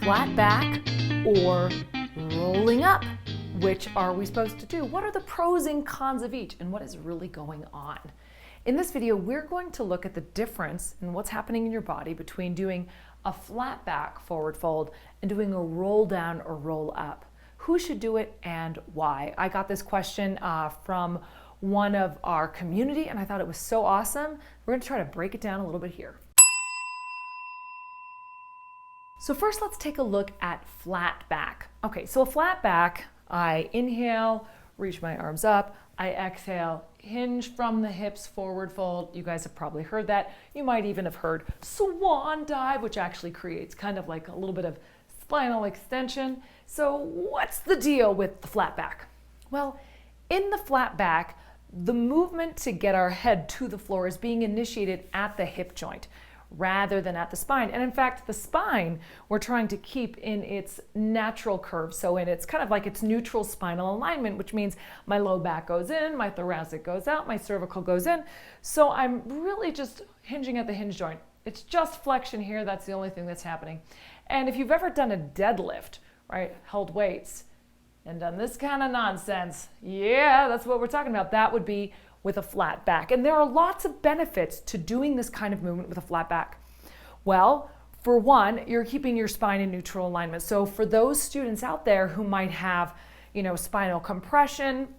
flat back or rolling up? Which are we supposed to do? What are the pros and cons of each, and what is really going on? In this video, we're going to look at the difference in what's happening in your body between doing a flat back forward fold and doing a roll down or roll up. Who should do it and why? I got this question from one of our community, and I thought it was so awesome. We're going to try to break it down a little bit here. So first, let's take a look at flat back. Okay, so a flat back, I inhale, reach my arms up, I exhale, hinge from the hips, forward fold. You guys have probably heard that. You might even have heard swan dive, which actually creates kind of like a little bit of spinal extension. So what's the deal with the flat back? Well, in the flat back, the movement to get our head to the floor is being initiated at the hip joint rather than at the spine. And in fact, the spine, we're trying to keep in its natural curve. So in its kind of like its neutral spinal alignment, which means my low back goes in, my thoracic goes out, my cervical goes in. So I'm really just hinging at the hinge joint. It's just flexion here. That's the only thing that's happening. And if you've ever done a deadlift, right, held weights and done this kind of nonsense, yeah, that's what we're talking about. That would be with a flat back. And there are lots of benefits to doing this kind of movement with a flat back. Well, for one, you're keeping your spine in neutral alignment. So for those students out there who might have, spinal compression,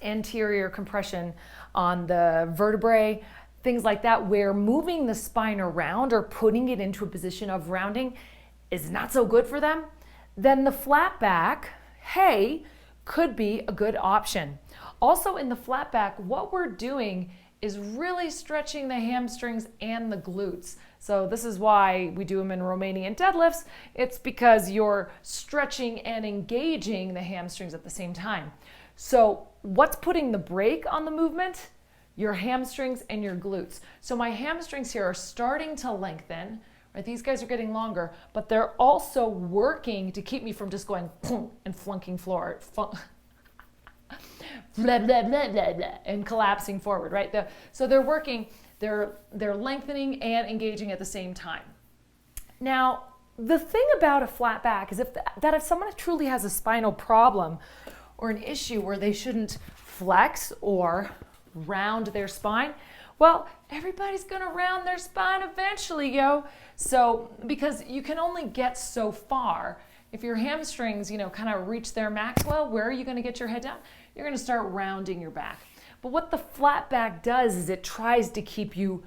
anterior compression on the vertebrae, things like that, where moving the spine around or putting it into a position of rounding is not so good for them, then the flat back, hey, could be a good option. Also in the flat back, what we're doing is really stretching the hamstrings and the glutes. So this is why we do them in Romanian deadlifts. It's because you're stretching and engaging the hamstrings at the same time. So what's putting the brake on the movement? Your hamstrings and your glutes. So my hamstrings here are starting to lengthen. Right, these guys are getting longer, but they're also working to keep me from just going and flunking floor, blah, blah, blah, blah, blah, and collapsing forward, right? So they're working, they're lengthening and engaging at the same time. Now, the thing about a flat back is if someone truly has a spinal problem or an issue where they shouldn't flex or round their spine, well, everybody's gonna round their spine eventually, yo. So, because you can only get so far. If your hamstrings, kind of reach their max, well, where are you gonna get your head down? You're gonna start rounding your back. But what the flat back does is it tries to keep you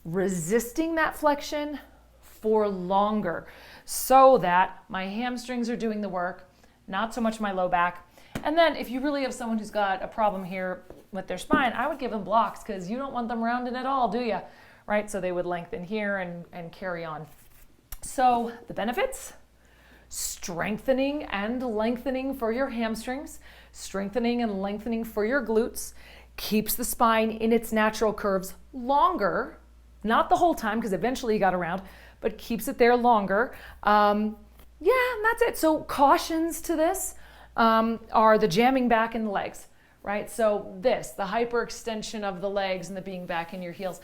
resisting that flexion for longer so that my hamstrings are doing the work, not so much my low back. And then if you really have someone who's got a problem here with their spine, I would give them blocks because you don't want them rounding at all, do you? Right? So they would lengthen here and carry on. So the benefits: strengthening and lengthening for your hamstrings, strengthening and lengthening for your glutes, keeps the spine in its natural curves longer, not the whole time because eventually you got around, but keeps it there longer. And that's it. So cautions to this are the jamming back in the legs, right? So the hyperextension of the legs and the being back in your heels.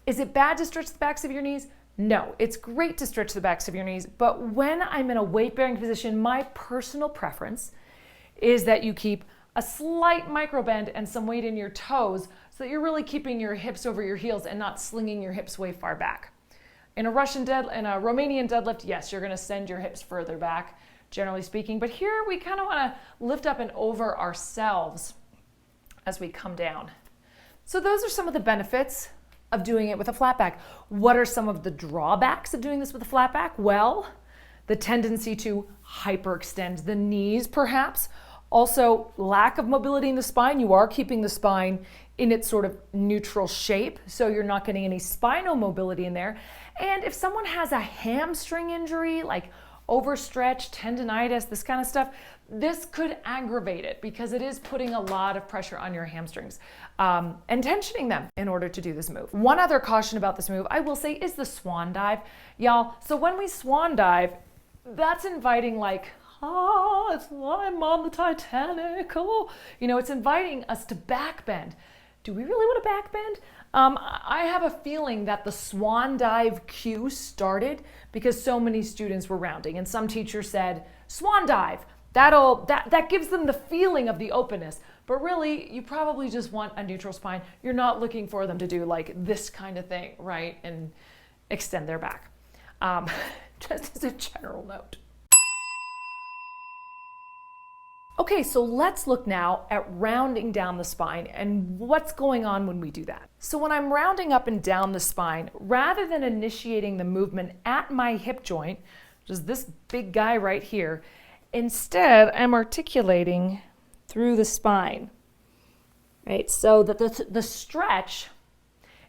Is it bad to stretch the backs of your knees? No, it's great to stretch the backs of your knees, but when I'm in a weight-bearing position, my personal preference is that you keep a slight micro bend and some weight in your toes so that you're really keeping your hips over your heels and not slinging your hips way far back. In a Romanian deadlift, yes, you're gonna send your hips further back, generally speaking, but here we kind of wanna lift up and over ourselves as we come down. So those are some of the benefits of doing it with a flat back. What are some of the drawbacks of doing this with a flat back? Well, the tendency to hyperextend the knees, perhaps. Also, lack of mobility in the spine. You are keeping the spine in its sort of neutral shape, so you're not getting any spinal mobility in there. And if someone has a hamstring injury, like overstretch, tendonitis, this kind of stuff, this could aggravate it because it is putting a lot of pressure on your hamstrings and tensioning them in order to do this move. One other caution about this move, I will say, is the swan dive. Y'all, so when we swan dive, that's inviting I'm on the Titanic. Oh, it's inviting us to back bend. do we really want a back bend? I have a feeling that the swan dive cue started because so many students were rounding, and some teachers said, swan dive, that gives them the feeling of the openness. But really, you probably just want a neutral spine. You're not looking for them to do like this kind of thing, right? And extend their back. Just as a general note. Okay, so let's look now at rounding down the spine and what's going on when we do that. So when I'm rounding up and down the spine, rather than initiating the movement at my hip joint, which is this big guy right here, instead I'm articulating through the spine, right? So that the stretch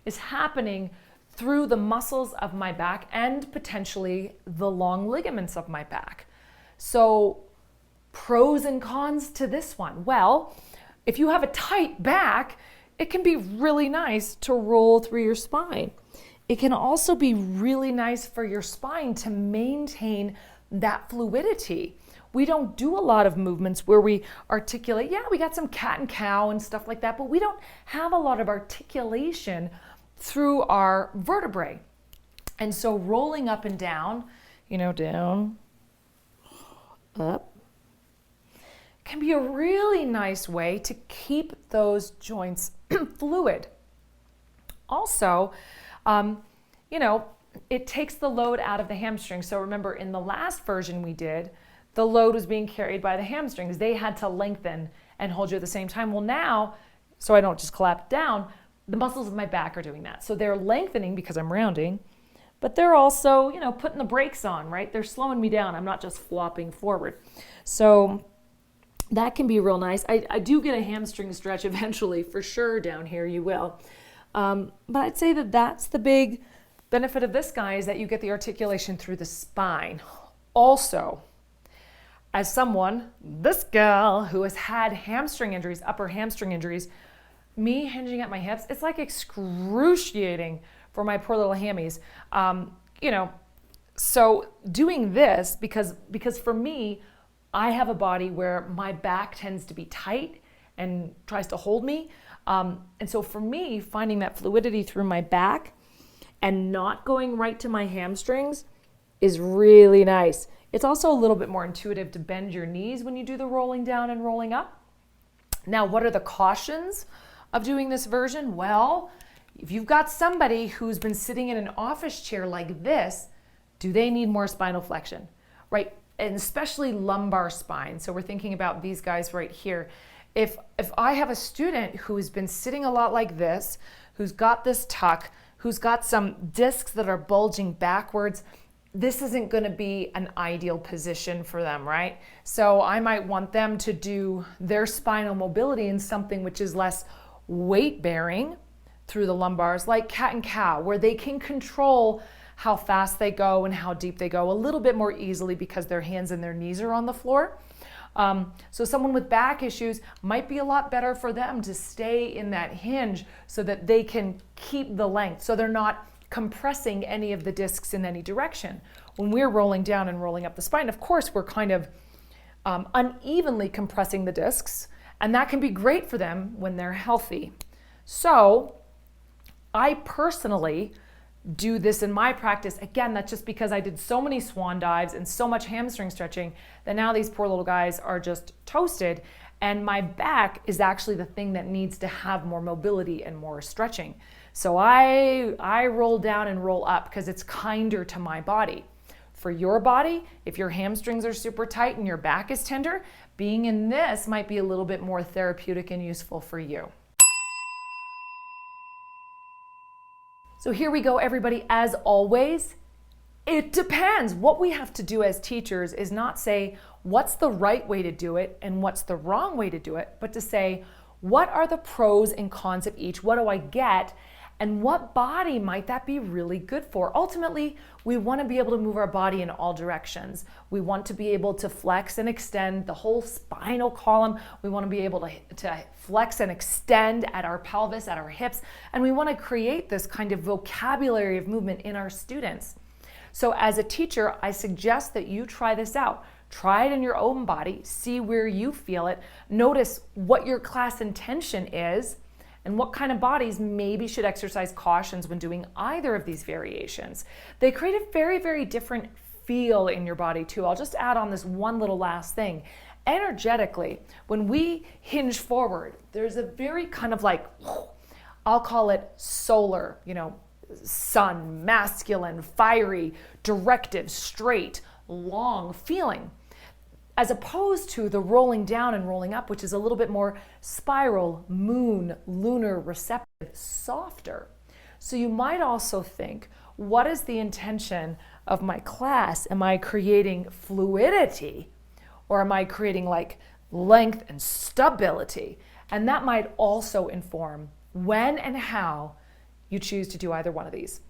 is happening through the muscles of my back and potentially the long ligaments of my back. So pros and cons to this one. Well, if you have a tight back, it can be really nice to roll through your spine. It can also be really nice for your spine to maintain that fluidity. We don't do a lot of movements where we articulate. Yeah, we got some cat and cow and stuff like that, but we don't have a lot of articulation through our vertebrae. And so rolling up and down, down, up, can be a really nice way to keep those joints fluid. Also, it takes the load out of the hamstring. So remember, in the last version we did, the load was being carried by the hamstrings. They had to lengthen and hold you at the same time. Well, now, so I don't just collapse down, the muscles of my back are doing that. So they're lengthening because I'm rounding, but they're also, putting the brakes on, right? They're slowing me down. I'm not just flopping forward. So that can be real nice. I do get a hamstring stretch eventually, for sure, down here, you will. But I'd say that that's the big benefit of this guy, is that you get the articulation through the spine. Also, as someone, this gal, who has had hamstring injuries, upper hamstring injuries, me hinging at my hips, it's like excruciating for my poor little hammies. So doing this, because for me, I have a body where my back tends to be tight and tries to hold me. And so for me, finding that fluidity through my back and not going right to my hamstrings is really nice. It's also a little bit more intuitive to bend your knees when you do the rolling down and rolling up. Now, what are the cautions of doing this version? Well, if you've got somebody who's been sitting in an office chair like this, do they need more spinal flexion, right? And especially lumbar spine. So we're thinking about these guys right here. If I have a student who's been sitting a lot like this, who's got this tuck, who's got some discs that are bulging backwards, this isn't going to be an ideal position for them, right? So I might want them to do their spinal mobility in something which is less weight bearing through the lumbars, like cat and cow, where they can control how fast they go and how deep they go a little bit more easily because their hands and their knees are on the floor. So someone with back issues might be a lot better for them to stay in that hinge so that they can keep the length, so they're not compressing any of the discs in any direction. When we're rolling down and rolling up the spine, of course, we're kind of unevenly compressing the discs, and that can be great for them when they're healthy. So I personally do this in my practice. Again, that's just because I did so many swan dives and so much hamstring stretching that now these poor little guys are just toasted, and my back is actually the thing that needs to have more mobility and more stretching. So I roll down and roll up because it's kinder to my body. For your body, if your hamstrings are super tight and your back is tender, being in this might be a little bit more therapeutic and useful for you. So here we go, everybody. As always, it depends. What we have to do as teachers is not say what's the right way to do it and what's the wrong way to do it, but to say what are the pros and cons of each? What do I get? And what body might that be really good for? Ultimately, we want to be able to move our body in all directions. We want to be able to flex and extend the whole spinal column. We want to be able to flex and extend at our pelvis, at our hips. And we want to create this kind of vocabulary of movement in our students. So as a teacher, I suggest that you try this out. Try it in your own body, see where you feel it. Notice what your class intention is, and what kind of bodies maybe should exercise cautions when doing either of these variations. They create a very, very different feel in your body too. I'll just add on this one little last thing. Energetically, when we hinge forward, there's a very kind of like, I'll call it solar, sun, masculine, fiery, directive, straight, long feeling, as opposed to the rolling down and rolling up, which is a little bit more spiral, moon, lunar, receptive, softer. So you might also think, what is the intention of my class? Am I creating fluidity, or am I creating like length and stability? And that might also inform when and how you choose to do either one of these.